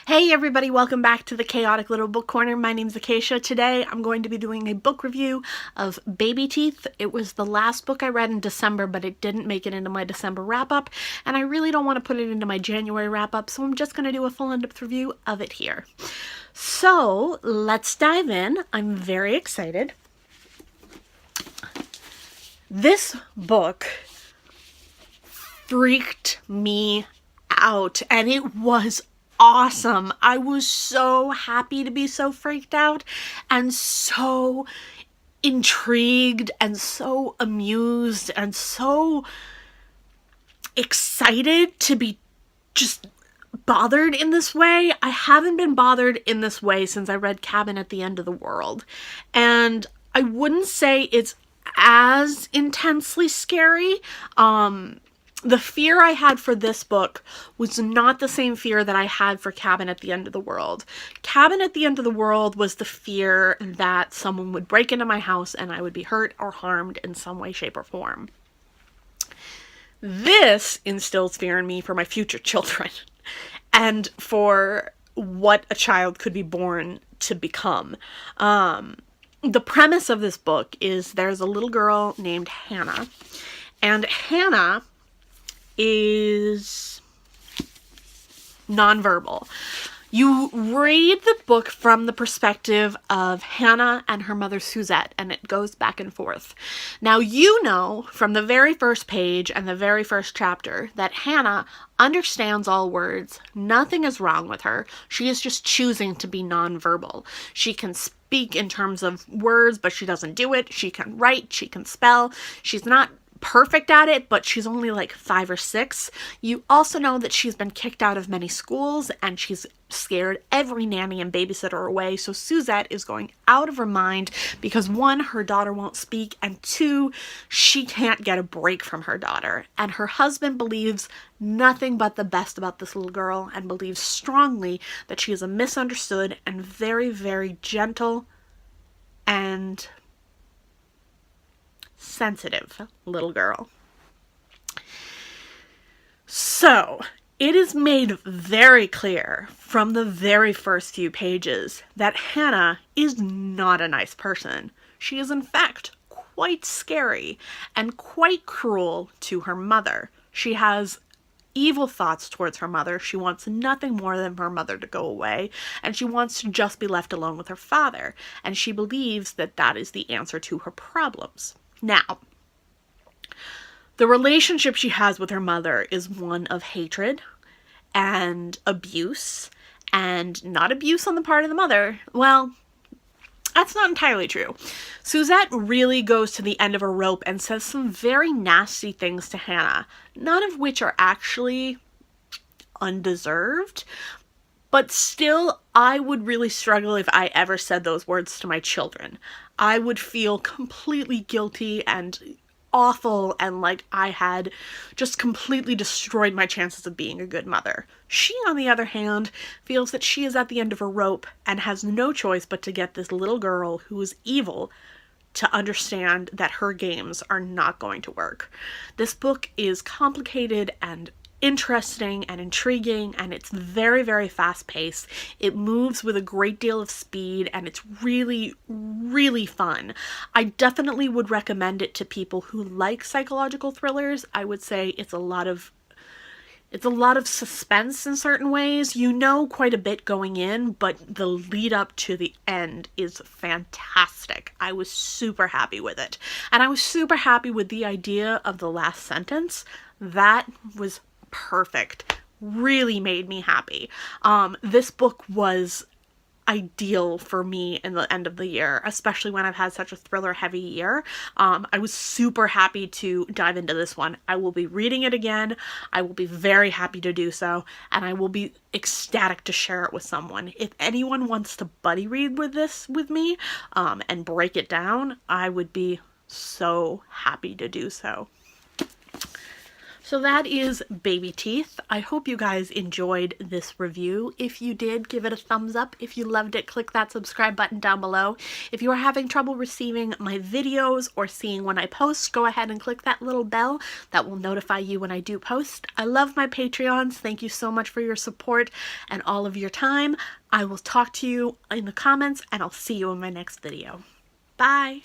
Hey everybody, welcome back to the Chaotic Little Book Corner. My name's Acacia. Today I'm going to be doing a book review of Baby Teeth. It was the last book I read in December, but it didn't make it into my December wrap-up, and I really don't want to put it into my January wrap-up, so I'm just going to do a full in-depth review of it here. So let's dive in. I'm very excited. This book freaked me out, and it was awesome. I was so happy to be so freaked out and so intrigued and so amused and so excited to be just bothered in this way. I haven't been bothered in this way since I read Cabin at the End of the World, and I wouldn't say it's as intensely scary. The fear I had for this book was not the same fear that I had for Cabin at the End of the World. Cabin at the End of the World was the fear that someone would break into my house and I would be hurt or harmed in some way, shape, or form. This instills fear in me for my future children and for what a child could be born to become. The premise of this book is there's a little girl named Hannah, and Hannah is nonverbal. You read the book from the perspective of Hannah and her mother Suzette, and it goes back and forth. Now, you know from the very first page and the very first chapter that Hannah understands all words. Nothing is wrong with her. She is just choosing to be nonverbal. She can speak in terms of words, but she doesn't do it. She can write, she can spell. She's not perfect at it, but she's only like 5 or 6. You also know that she's been kicked out of many schools and she's scared every nanny and babysitter away. So Suzette is going out of her mind because 1, her daughter won't speak, and 2, she can't get a break from her daughter. And her husband believes nothing but the best about this little girl and believes strongly that she is a misunderstood and very, very gentle and sensitive little girl. So, it is made very clear from the very first few pages that Hannah is not a nice person. She is in fact quite scary and quite cruel to her mother. She has evil thoughts towards her mother. She wants nothing more than for her mother to go away, and she wants to just be left alone with her father, and she believes that that is the answer to her problems. Now, the relationship she has with her mother is one of hatred and abuse, and not abuse on the part of the mother. Well, that's not entirely true. Suzette really goes to the end of her rope and says some very nasty things to Hannah, none of which are actually undeserved, but still, I would really struggle if I ever said those words to my children. I would feel completely guilty and awful and like I had just completely destroyed my chances of being a good mother. She, on the other hand, feels that she is at the end of her rope and has no choice but to get this little girl who is evil to understand that her games are not going to work. This book is complicated and interesting and intriguing, and it's very, very fast-paced. It moves with a great deal of speed, and it's really, really fun. I definitely would recommend it to people who like psychological thrillers. I would say it's a lot of suspense in certain ways. You know quite a bit going in, but the lead up to the end is fantastic. I was super happy with it. And I was super happy with the idea of the last sentence. That was perfect. Really made me happy. This book was ideal for me in the end of the year, especially when I've had such a thriller heavy year. I was super happy to dive into this one. I will be reading it again. I will be very happy to do so, and I will be ecstatic to share it with someone. If anyone wants to buddy read with this with me, and break it down, I would be so happy to do so. So that is Baby Teeth. I hope you guys enjoyed this review. If you did, give it a thumbs up. If you loved it, click that subscribe button down below. If you are having trouble receiving my videos or seeing when I post, go ahead and click that little bell. That will notify you when I do post. I love my Patreons. Thank you so much for your support and all of your time. I will talk to you in the comments, and I'll see you in my next video. Bye!